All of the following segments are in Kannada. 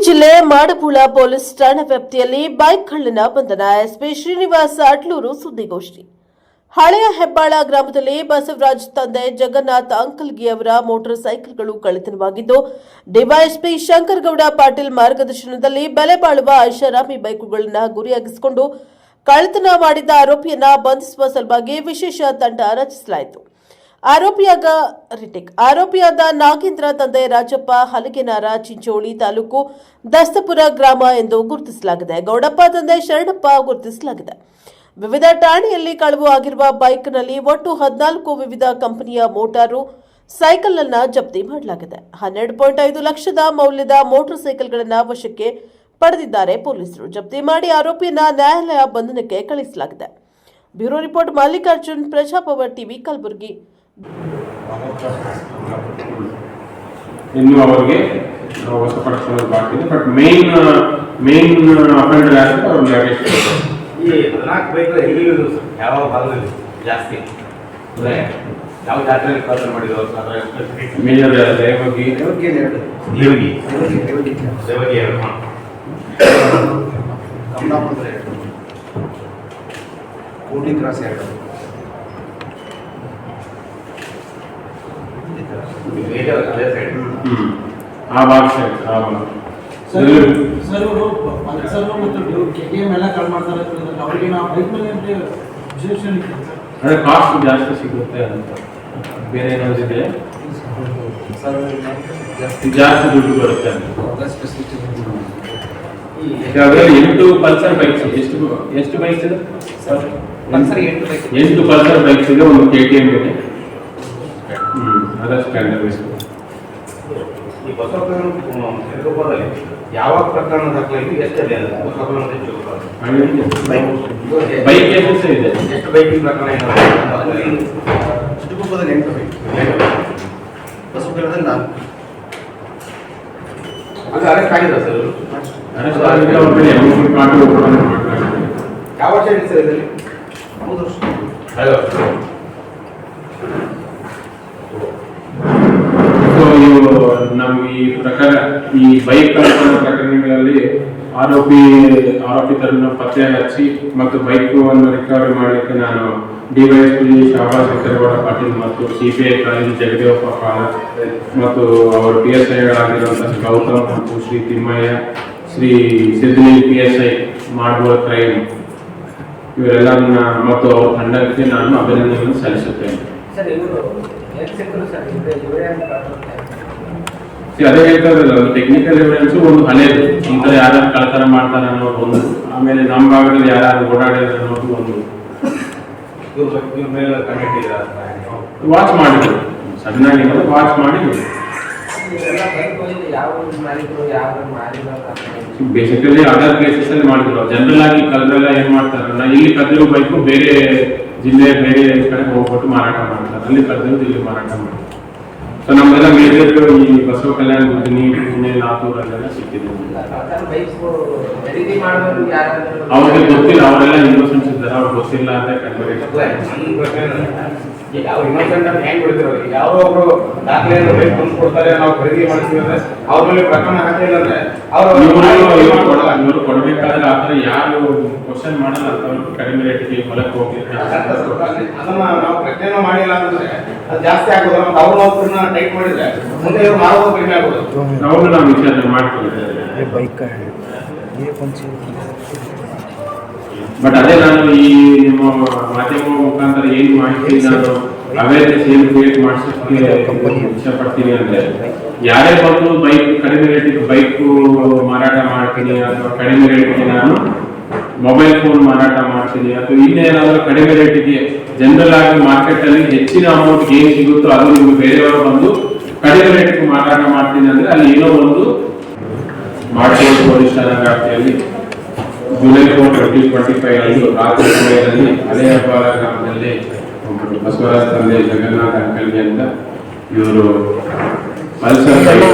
ಜಿಲ್ಲೆ ಮಾಡಪುಳ ಪೊಲೀಸ್ ಠಾಣಾ ವ್ಯಾಪ್ತಿಯಲ್ಲಿ ಬೈಕ್ ಕಳ್ಳನ ಬಂಧನ. ಎಸ್ಪಿ ಶ್ರೀನಿವಾಸ ಅಟ್ಲೂರು ಸುದ್ದಿಗೋಷ್ಠಿ. ಹಳೆಯ ಹೆಬ್ಬಾಳ ಗ್ರಾಮದಲ್ಲಿ ಬಸವರಾಜ್ ತಂದೆ ಜಗನ್ನಾಥ್ ಅಂಕಲ್ಗಿಯವರ ಮೋಟಾರ್ ಸೈಕಲ್ಗಳು ಕಳ್ಳತನವಾಗಿದ್ದು, ಡಿವೈಎಸ್ಪಿ ಶಂಕರಗೌಡ ಪಾಟೀಲ್ ಮಾರ್ಗದರ್ಶನದಲ್ಲಿ ಬೆಲೆ ಬಾಳುವ ಐಷಾರಾಮಿ ಬೈಕುಗಳನ್ನು ಗುರಿಯಾಗಿಸಿಕೊಂಡು ಕಳ್ಳತನ ಮಾಡಿದ ಆರೋಪಿಯನ್ನ ಬಂಧಿಸುವ ಸಲುವಾಗಿ ವಿಶೇಷ ತಂಡ ರಚಿಸಲಾಯಿತು. ಆರೋಪಿಯಾದ ನಾಗೇಂದ್ರ ತಂದೆ ರಾಜಪ್ಪ ಹಲಗೆನಾರ, ಚಿಂಚೋಳಿ ತಾಲೂಕು ದಸ್ತಪುರ ಗ್ರಾಮ ಎಂದು ಗುರುತಿಸಲಾಗಿದೆ. ಗೌಡಪ್ಪ ತಂದೆ ಶರಣಪ್ಪ ಗುರುತಿಸಲಾಗಿದೆ. ವಿವಿಧ ಠಾಣೆಯಲ್ಲಿ ಕಳವು ಆಗಿರುವ ಬೈಕ್ನಲ್ಲಿ ಒಟ್ಟು 14 ವಿವಿಧ ಕಂಪನಿಯ ಮೋಟಾರು ಸೈಕಲ್ ಅನ್ನು ಜಪ್ತಿ ಮಾಡಲಾಗಿದೆ. 12.5 ಲಕ್ಷದ ಮೌಲ್ಯದ ಮೋಟಾರ್ ಸೈಕಲ್ಗಳನ್ನು ವಶಕ್ಕೆ ಪಡೆದಿದ್ದಾರೆ ಪೊಲೀಸರು. ಜಪ್ತಿ ಮಾಡಿ ಆರೋಪಿಯನ್ನ ನ್ಯಾಯಾಲಯ ಬಂಧನಕ್ಕೆ ಕಳಿಸಲಾಗಿದೆ. Bureau report Mallikarjun, Prajapower TV, Kalaburagi. ಇನ್ನು ಅವರಿಗೆ ವಶಪಡಿಸಲು ಬಾಕಿ ಇದೆ. ಬಟ್ ಮೇನ್ ಅಫೆಂಡರ್ ಯಾರು ಅವ್ರ ಲಗೇಜ್ ಈ 14 ಬೈಕ್ ಎಲ್ಲಿ ಯಾವ ಭಾಗದಲ್ಲಿ ಜಾಸ್ತಿ ಯಾವ ಜಾತ್ರೆಯಲ್ಲಿ ಕಳ್ತನ ಮಾಡಿದ್ರು? ಮೇಜರ್ ದೇವಗಿ ಕಮಲಾಪುರ ಕೋಟಿ ಕ್ರಾಸ್ ಆ ಭಾಗ ಸರ್ ಅವರು ಪಲ್ಸರ್ ಮತ್ತು KTM ಎಲ್ಲ ಕಳ್ ಮಾಡ್ತಾರೆ. ಅವರಿಗೆ ನಾವು ಬೈಕ್ ಮೇಲೆ ವಿಶೇಷ ಅದೇ ಕಾಸ್ಟ್ ಜಾಸ್ತಿ ಸಿಗುತ್ತೆ ಅಂತ ಬೇರೆ ಏನಾದ್ರು ಇದೆ, ಜಾಸ್ತಿ ದುಡ್ಡು ಬರುತ್ತೆ ಅಂತ. ಈಗಾಗಲೇ 8 ಪಲ್ಸರ್ ಬೈಕ್ಸ್, ಎಷ್ಟು ಬೈಕ್ಸ್ ಇದೆ? 8 ಪಲ್ಸರ್ ಬೈಕ್ಸ್ ಇದೆ, ಒಂದು KTM ಇದೆ. ಅದಷ್ಟು ಸ್ಟ್ಯಾಂಡರ್ಡ್ ಬೈಕ್ಸ್. ಈ ಬಸವಕಲ್ಯಾಣದಲ್ಲಿ ಯಾವ ಪ್ರಕರಣ ದಾಖಲಾಗಿ ಎಷ್ಟಿದೆ? ಬೈಕ್ ಎಷ್ಟು ಇದೆ? ಎಷ್ಟು ಬೈಕಿಂಗ್ ಪ್ರಕರಣ ಚಿತ್ರಗುಪ್ಪದಲ್ಲಿ 8 ಬೈಕ್, ಬಸವಕಲ್ಯಾಣದಲ್ಲಿ 4. ಅದು ಅರೆಸ್ಟ್ ಆಗಿಲ್ಲ ಸರ್? ಅರೆಸ್ಟ್ ಆಗಿದೆ. ಅವ್ರ ಮೇಲೆ ಅಮೌಂಟ್ ಮಾಡಿ ಯಾವ ವರ್ಷ ಇದೆ ಸರ್ ಇದರಲ್ಲಿ? 3 ವರ್ಷ. ನಮ್ಗೆ ಈ ಪ್ರಕಾರ ಈ ಬೈಕ್ ಪ್ರಕರಣಗಳಲ್ಲಿ ಆರೋಪಿತರನ್ನು ಪತ್ತೆ ಹಚ್ಚಿ ಮತ್ತು ಬೈಕ್ ಅನ್ನು ರಿಕವರಿ ಮಾಡಲಿಕ್ಕೆ ನಾನು ಡಿವೈಎಸ್ಪಿ ಶಾಬಾಜ್ ಶಂಕರಗೌಡ ಪಾಟೀಲ್ ಮತ್ತು CPI ಕಾಲೇಜು ಜಗದೇವಪ್ಪ ಪಾಲ ಮತ್ತು ಅವರ PSIಗಳಾಗಿರುವಂತಹ ಗೌತಮ್ ಮತ್ತು ಶ್ರೀ ತಿಮ್ಮಯ್ಯ, ಶ್ರೀ ಸಿದ್ಧಿ PSI ಮಾಡಬಹು ಕ್ರೈಮ್, ಇವರೆಲ್ಲ ಮತ್ತು ಅವರ ತಂಡಕ್ಕೆ ನಾನು ಅಭಿನಂದನೆಯನ್ನು ಸಲ್ಲಿಸುತ್ತೇನೆ. ಅದೇ ಹೇಳ್ತಾರಲ್ಲ, ಒಂದು ಟೆಕ್ನಿಕಲ್ ಎವಿಡೆನ್ಸ್, ಒಂದು ಹಳೆಯದು, ಇಂಥ ಯಾರು ಕಳ್ಳತನ ಮಾಡ್ತಾರೆ ಅನ್ನೋದು ಒಂದು, ಆಮೇಲೆ ನಮ್ಮ ಭಾಗದಲ್ಲಿ ಯಾರು ಓಡಾಡಿದ್ರೆ ಅನ್ನೋದು ಒಂದು. ವಾಚ್ ಮಾಡಿದ್ರು, ಸಡನ್ ಆಗಿ ವಾಚ್ ಮಾಡಿ ಬೇಸಿಕಲಿ ಅದರ್ ಪ್ಲೇಸಸ್ ಅಲ್ಲಿ ಮಾಡಿದ್ರು. ಜನರಲ್ ಆಗಿ ಕಲ್ರೆಲ್ಲ ಏನ್ ಮಾಡ್ತಾರಲ್ಲ, ಇಲ್ಲಿ ಕದ್ದಿರೋ ಬೈಕು ಬೇರೆ ಜಿಲ್ಲೆ ಬೇರೆ ಕಡೆ ಹೋಗ್ಬಿಟ್ಟು ಮಾರಾಟ ಮಾಡ್ತಾರೆ, ಅಲ್ಲಿ ಕದ್ದಿರೋದು ಇಲ್ಲಿ ಮಾರಾಟ ಮಾಡ್ತಾರೆ. ಸೊ ನಮ್ಮೆಲ್ಲ ಮೇಜರ್ ಈ ಬಸವ ಕಲ್ಯಾಣ, ಗುಡ್ನಿ, ಪುಣೆ, ಲಾತೂರಲ್ಲೆಲ್ಲ ಸಿಕ್ಕಿದೆ. ಅವ್ರಿಗೆ ಗೊತ್ತಿಲ್ಲ, ಅವರೆಲ್ಲ ಇನ್ನೋಸೆಂಟ್ಸ್ ಇದ್ದಾರೆ, ಅವ್ರಿಗೆ ಗೊತ್ತಿಲ್ಲ ಅಂತ ಯಾವ ಇನ್ನೋಸೆಂಟ್ ಅಂತ ಹೆಂಗ್ ಬಿಡ್ತಿರೋ, ಯಾವ ಒಬ್ರು ದಾಖಲೆಯನ್ನು ಬೈಕ್ ಕೊಡ್ತಾರೆ, ನಾವು ಖರೀದಿ ಮಾಡ್ತೀವಿ ಅಂದ್ರೆ ಅವ್ರ ಮೇಲೆ ಪ್ರಕರಣ ಹಾಕಿಲ್ಲ ಅಂದ್ರೆ ಇವರು ಕೊಡ್ಬೇಕಾದ್ರೆ ಆತರ ಯಾರು ಕ್ವಶನ್ ಮಾಡಲ್ಲ ಅಂತ ಕಡಿಮೆ ರೇಟ್ಗೆ ಹೊಲಕ್ಕೆ ಹೋಗ್ಲಿಕ್ಕೆ ಅದನ್ನ ನಾವು ಪ್ರಶ್ನೆನೂ ಮಾಡಿಲ್ಲ ಅಂದ್ರೆ ಅದು ಜಾಸ್ತಿ ಆಗೋದು. ಮತ್ತೆ ಅವ್ರ ಒಬ್ಬರನ್ನ ಟೈಟ್ ಮಾಡಿದ್ರೆ ಮುಂದೆ ಇವ್ರು ಮಾಡೋದು ಕಡಿಮೆ ಆಗೋದು. ಅವ್ರನ್ನ ನಾವು ವಿಚಾರಣೆ ಮಾಡ್ಕೊಂಡಿದ್ದೇವೆ. ಬಟ್ ಅದೇ ನಾನು ಈ ನಿಮ್ಮ ಮಾಧ್ಯಮ ಮುಖಾಂತರ ಏನು ಮಾಹಿತಿ ನಾನು ಅವೇರ್ನೆಸ್ ಏನು ಕ್ರಿಯೇಟ್ ಮಾಡಿಸೋಕ್ಕೆ ಇಷ್ಟಪಡ್ತೀನಿ ಅಂದ್ರೆ, ಯಾರೇ ಬಂದು ಬೈಕ್ ಕಡಿಮೆ ರೇಟಿಗೆ ಬೈಕು ಮಾರಾಟ ಮಾಡ್ತೀನಿ ಅಥವಾ ಕಡಿಮೆ ರೇಟಿಗೆ ನಾನು ಮೊಬೈಲ್ ಫೋನ್ ಮಾರಾಟ ಮಾಡ್ತೀನಿ ಅಥವಾ ಇನ್ನೇನಾದರೂ ಕಡಿಮೆ ರೇಟಿಗೆ ಜನರಲ್ ಆಗಿ ಮಾರ್ಕೆಟ್ ಅಲ್ಲಿ ಹೆಚ್ಚಿನ ಅಮೌಂಟ್ ಏನು ಸಿಗುತ್ತೋ ಅದು ನಿಮ್ಗೆ ಬೇರೆಯವರು ಬಂದು ಕಡಿಮೆ ರೇಟಿಗೆ ಮಾರಾಟ ಮಾಡ್ತೀನಿ ಅಂದ್ರೆ ಅಲ್ಲಿ ಏನೋ ಒಂದು ಮಾಡ್ಕೋದು. ಪೊಲೀಸ್ ಠಾಣಾ ವ್ಯಾಪ್ತಿಯಲ್ಲಿ ಜುಲೈ 4, 2025 ಅಂದು ರಾತ್ರಿ ಸಮಯದಲ್ಲಿ ಹಳೆಯ ಹೆಬ್ಬಾಳ ಗ್ರಾಮದಲ್ಲಿ ಒಬ್ಬರು ಬಸವರಾಜ್ ತಂದೆ ಜಗನ್ನಾಥ್ ಅಂಕಲ್ಗಿ ಅಂತ ಇವರು ಪಲ್ಸರ್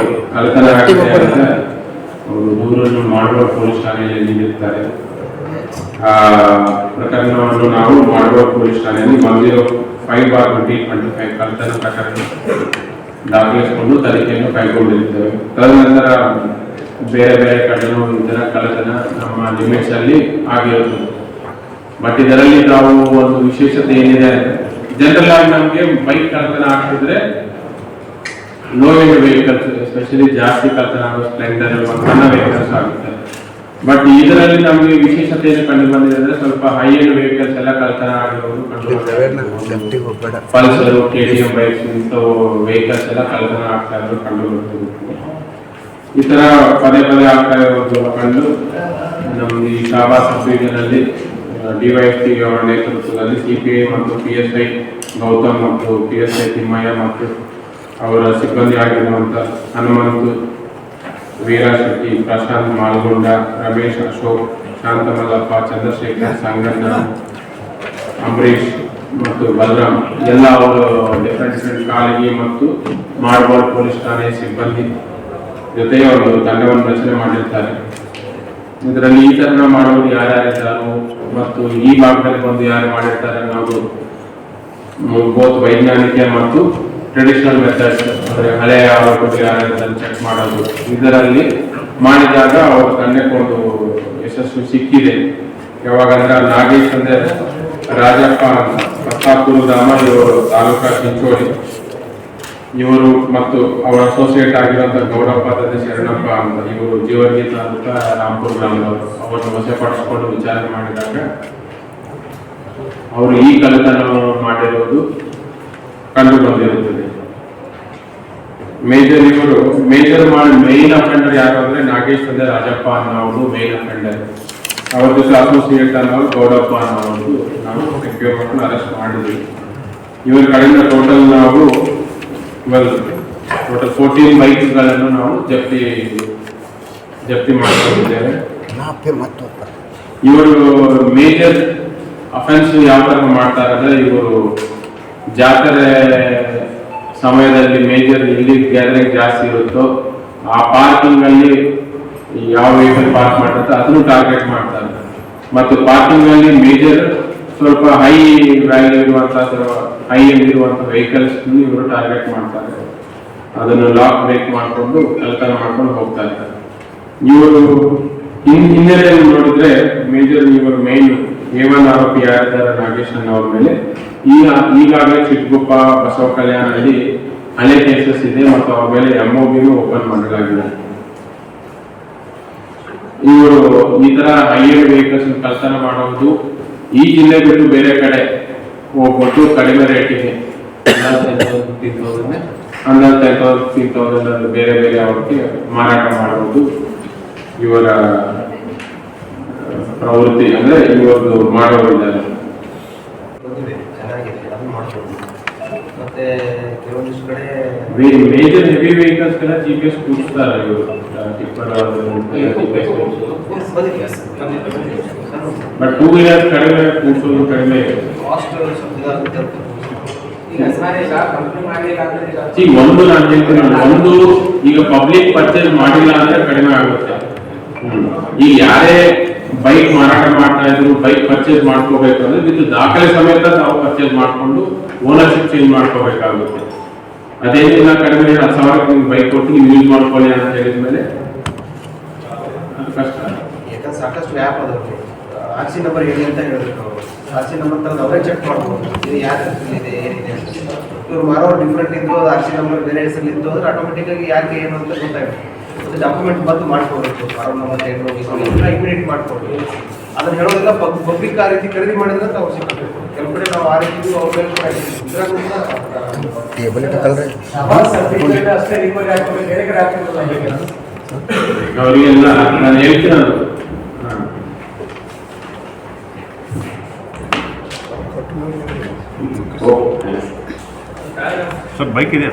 ಕಳ್ಳತನ ಆಗಿದೆ ಅಂತ ಅವರು ದೂರನ್ನು ಮಾಡುವ ಪೊಲೀಸ್ ಠಾಣೆಯಲ್ಲಿ ನೀಡಿರ್ತಾರೆ. ಆ ಪ್ರಕರಣವನ್ನು ನಾವು ಮಾಡುವ ಪೊಲೀಸ್ ಠಾಣೆಯಲ್ಲಿ 105/2025 ಕಳ್ಳತನ ಪ್ರಕರಣ ದಾಖಲಿಸಿಕೊಂಡು ತನಿಖೆಯನ್ನು ಕೈಗೊಂಡಿರುತ್ತೇವೆ. ತದನಂತರ ಬೇರೆ ಬೇರೆ ಕಡೆನೂ ಇದರ ಕಳ್ಳತನ ನಮ್ಮ ಲಿಮಿಟ್ಸ್ ಅಲ್ಲಿ ಆಗಿರುತ್ತದೆ. ಬಟ್ ಇದರಲ್ಲಿ ನಾವು ಒಂದು ವಿಶೇಷತೆ ಏನಿದೆ ಜನರಲ್ ಆಗಿ ನಮಗೆ ಬೈಕ್ ಕಳ್ಳತನ ಆಗ್ತಿದ್ರೆ ಲೋ ಎಂಡ್ ವೆಹಿಕಲ್ಸ್ ಎಸ್ಪೆಷಲಿ ಜಾಸ್ತಿ ಕಳ್ಳತನ ಆಗೋ ಸ್ಪ್ಲೆಂಡರ್ ಸಣ್ಣ ವೆಹಿಕಲ್ಸ್ ಆಗುತ್ತೆ. ಬಟ್ ಇದರಲ್ಲಿ ನಮಗೆ ವಿಶೇಷತೆ ಏನು ಕಂಡು ಬಂದಿದೆ ಅಂದ್ರೆ ಸ್ವಲ್ಪ ಹೈ ಎಂಡ್ ವೆಹಿಕಲ್ಸ್ ಎಲ್ಲ ಕಳ್ಳತನ ಆಗಿರೋದು ಪಲ್ಸರ್, KTM ಬೈಕ್ಸ್ ಇಂಥವು ವೆಹಿಕಲ್ಸ್ ಎಲ್ಲ ಕಳ್ಳತನ ಆಗ್ತಾ ಇರೋದು ಕಂಡು ಬರ್ತಿದೆ. ಈ ತರ ಪದೇ ಪದೇ ಆಗ್ತಾ ಇರೋದು ಕಂಡು ನಮ್ದು ಈ ಶಾಬಾಸ್ ಸಬ್ ಅಲ್ಲಿ ಡಿವೈಎಸ್ಪಿ ಅವರ ನೇತೃತ್ವದಲ್ಲಿ CPI ಮತ್ತು PSI ಗೌತಮ್ ಮತ್ತು PSI ತಿಮ್ಮಯ್ಯ ಮತ್ತು ಅವರ ಸಿಬ್ಬಂದಿ ಆಗಿರುವಂತ ಹನುಮಂತು, ವೀರಶೆಟ್ಟಿ, ಪ್ರಶಾಂತ್ ಮಾಲ್ಗೊಂಡ, ರಮೇಶ್, ಅಶೋಕ್, ಶಾಂತಮಲ್ಲಪ್ಪ, ಚಂದ್ರಶೇಖರ್, ಸಂಗಣ್ಣ, ಅಂಬರೀಶ್ ಮತ್ತು ಬಲರಾಮ್ ಎಲ್ಲ ಅವರು ಡಿಫರೆಂಟ್ ಕಾಲಿಗೆ ಮತ್ತು ಮಾಡಬಾರ್ಡ್ ಪೊಲೀಸ್ ಠಾಣೆ ಸಿಬ್ಬಂದಿ ಜೊತೆ ಒಂದು ತಂಡವನ್ನು ರಚನೆ ಮಾಡಿರ್ತಾರೆ. ಇದರಲ್ಲಿ ಈ ತರ ಮಾಡೋರು ಯಾರ್ಯಾರಿದ್ದಾರೋ ಮತ್ತು ಈ ಭಾಗದಲ್ಲಿ ಬಂದು ಯಾರು ಮಾಡಿರ್ತಾರೆ ನಾವು ಬೋತ್ ವೈಜ್ಞಾನಿಕ ಮತ್ತು ಟ್ರೆಡಿಷನಲ್ ಮೆಥಡ್ಸ್ ಅಂದ್ರೆ ಹಳೆಯ ಆರೋಪಗಳು ಯಾರ್ಯಾರು ಚೆಕ್ ಮಾಡೋದು ಇದರಲ್ಲಿ ಮಾಡಿದಾಗ ಅವ್ರ ತಂಡಕ್ಕೊಂದು ಯಶಸ್ಸು ಸಿಕ್ಕಿದೆ. ಯಾವಾಗಂದ್ರೆ ನಾಗೇಶ್ ಅಂದ್ರೆ ರಾಜಪ್ಪ ಅಂತ ಪ್ರತಾಪುರ ಗ್ರಾಮ, ಇವರು ತಾಲೂಕಾ ಚಿಂಚೋಳಿ, ಇವರು ಮತ್ತು ಅವರ ಅಸೋಸಿಯೇಟ್ ಆಗಿರುವಂತಹ ಗೌಡಪ್ಪ ತಂದೆ ಶರಣಪ್ಪ ಅಂತ ಇವರು ಜೀವರ್ಗಿ ತಾಲೂಕಾ ರಾಂಪುರ ಗ್ರಾಮದವರು. ಅವರನ್ನು ವಶಪಡಿಸಿಕೊಂಡು ವಿಚಾರಣೆ ಮಾಡಿದಾಗ ಅವರು ಈ ಕಳ್ಳತನ ಮಾಡಿರುವುದು ಕಂಡು ಬಂದಿರುತ್ತದೆ. ಇವರು ಮೇನ್ ಅಫೆಂಡರ್ ಯಾರು ಅಂದ್ರೆ ನಾಗೇಶ್ ತಂದೆ ರಾಜಪ್ಪ ಅನ್ನೋರು ಮೇನ್ ಅಫೆಂಡರ್. ಅವ್ರ ಜೊತೆ ಅಸೋಸಿಯೇಟ್ ಅನ್ನೋರು ಗೌಡಪ್ಪ ಅನ್ನೋರು ನಾವು ಸೆಕ್ಯೂರ್ ಮಾಡ್ಕೊಂಡು ಅರೆಸ್ಟ್ ಮಾಡಿದ್ವಿ. ಇವರ ಕಡೆಯಿಂದ ಟೋಟಲ್ 14 ಬೈಕ್ಗಳನ್ನು ನಾವು ಜಪ್ತಿ ಮಾಡಿಕೊಂಡಿದ್ದೇವೆ. ಇವರು ಮೇಜರ್ ಅಫೆನ್ಸ್ ಯಾವ ತರ ಮಾಡ್ತಾರೆ ಅಂದ್ರೆ ಇವರು ಜಾತ್ರೆ ಸಮಯದಲ್ಲಿ ಮೇಜರ್ ಎಲ್ಲಿ ಗ್ಯಾದರಿಂಗ್ ಜಾಸ್ತಿ ಇರುತ್ತೋ ಆ ಪಾರ್ಕಿಂಗ್ ಅಲ್ಲಿ ಯಾವ ವೆಹಿಕಲ್ ಪಾರ್ಕ್ ಮಾಡಿರುತ್ತೆ ಅದನ್ನು ಟಾರ್ಗೆಟ್ ಮಾಡ್ತಾರೆ. ಮತ್ತು ಪಾರ್ಕಿಂಗ್ ಅಲ್ಲಿ ಮೇಜರ್ ಸ್ವಲ್ಪ ಹೈ ವ್ಯಾಲ್ಯೂ ಇರುವಂತಹ ಹೈ ಎಂಡ್ ಇರುವಂತಹ ವೆಹಿಕಲ್ಸ್ ಇವರು ಟಾರ್ಗೆಟ್ ಮಾಡ್ತಾರೆ. ಅದನ್ನು ಲಾಕ್ ಬ್ರೇಕ್ ಮಾಡಿಕೊಂಡು ಕಳ್ಳತನ ಮಾಡ್ಕೊಂಡು ಹೋಗ್ತಾ ಇರ್ತಾರೆ. ಇವರು ಹಿನ್ನೆಲೆಯಲ್ಲಿ ನೋಡಿದ್ರೆ ಮೇಜರ್ ಇವರು ಮೇನ್ A1 ಆರೋಪಿ ಯಾರಿದ್ದಾರೆ ನಾಗೇಶ್ ಅವ್ರ ಮೇಲೆ ಈಗಾಗಲೇ ಚಿಕ್ಕಗುಪ್ಪ, ಬಸವ ಕಲ್ಯಾಣದಲ್ಲಿ ಹಳೆ ಕೇಸಸ್ ಇದೆ ಮತ್ತು ಅವ್ರ ಮೇಲೆ MOBನೂ ಓಪನ್ ಮಾಡಲಾಗಿದೆ. ಇವರು ಈ ತರ ಹೈ ಎಂಡ್ ವೆಹಿಕಲ್ಸ್ ಕಳ್ಳತನ ಮಾಡೋದು ಈ ಜಿಲ್ಲೆ ಬಿಟ್ಟು ಬೇರೆ ಕಡೆ ಹೋಗ್ಬಿಟ್ಟು ಕಡಿಮೆ ರೇಟಿಗೆ 10,000 ಬೇರೆ ಬೇರೆ ಅವ್ರಿಗೆ ಮಾರಾಟ ಮಾಡುವುದು ಇವರ ಪ್ರವೃತ್ತಿ. ಅಂದ್ರೆ ಇವರು ಮಾಡೋರಿದ್ದಾರೆ. ಮತ್ತೆ ಕೆಲವೊಂದಿಷ್ಟು ಕಡೆ ಮೇಜರ್ ಹೆವಿ ವೆಹಿಕಲ್ಸ್ ಎಲ್ಲ GPS ಕೂಡಿಸ್ತಾರೆ ಇವರು. ಬಟ್ 2 ವೀಲರ್ಸ್ ಕಡಿಮೆ ಕೂಡಿಸೋದು ಕಡಿಮೆ. ಒಂದು ನಾನು ಹೇಳ್ತೀನಿ, ಒಂದು ಈಗ ಪಬ್ಲಿಕ್ ಪರ್ಚೇಸ್ ಮಾಡಿಲ್ಲ ಅಂದ್ರೆ ಕಡಿಮೆ ಆಗುತ್ತೆ. ಈಗ ಯಾರೇ ಬೈಕ್ ಮಾರಾಟ ಮಾಡ್ತಾ ಇದ್ರು ಬೈಕ್ ಪರ್ಚೇಸ್ ಮಾಡ್ಕೋಬೇಕು ಅಂದ್ರೆ ಇದು ದಾಖಲೆ ಸಮೇತ ನಾವು ಪರ್ಚೇಸ್ ಮಾಡ್ಕೊಂಡು ಓನರ್ಶಿಪ್ ಚೇಂಜ್ ಮಾಡ್ಕೋಬೇಕಾಗುತ್ತೆ. ಅದೇನಿಲ್ಲ ಕಡಿಮೆ 10,000 ಬೈಕ್ ಕೊಟ್ಟು ನೀವು ಯೂಸ್ ಮಾಡ್ಕೊಳ್ಳಿ ಅಂತ ಹೇಳಿದ ಮೇಲೆ ಕಷ್ಟ. ಯಾಕಂದ್ರೆ ಸಾಕಷ್ಟು ಆ್ಯಪ್ ಅದಕ್ಕೆ RC ನಂಬರ್ ಹೇಳಿ ಅಂತ ಹೇಳಿದ್ರು. RC ನಂಬರ್ ತರದು ಅವರೇ ಚೆಕ್ ಮಾಡ್ಬೋದು ಇದು ಯಾರ ಹೆಸರಿದೆ ಏನಿದೆ ಅಂತ. ಇವ್ರು ಮಾರೋ ಡಿಫ್ರೆಂಟ್ ಇದ್ದು ಅದು RC ನಂಬರ್ ಬೇರೆ ಹೆಸರಲ್ಲಿ ಇದ್ದು ಅಂದ್ರೆ ಆಟೋಮೆಟಿಕ್ ಆಗಿ ಯಾಕೆ ಏನು ಅಂತ ಗೊತ್ತಾಗುತ್ತೆ. ಮತ್ತೆ ಡಾಕ್ಯುಮೆಂಟ್ ಬಂದು ಮಾಡ್ಕೋಬೇಕು. ಫಾರ್ಮ್ ನಂಬರ್ ಇಮಿಡಿಯೇಟ್ ಮಾಡ್ಕೊಂಡು ಅದನ್ನ ಹೇಳೋದಿಲ್ಲ. ಪಬ್ಲಿಕ್ ಆ ರೀತಿ ಖರೀದಿ ಮಾಡಿದ್ರೆ ತಾವು ಸಿಗಬೇಕು. ಕೆಲವು ಕಡೆ ನಾವು ಆ ರೀತಿ ಅವ್ರ ಮೇಲೆ ಅವರಿಗೆಲ್ಲ ನಾನು ಹೇಳ್ತೀನಿ ಸರ್ ಬೈಕ್ ಇದೆ.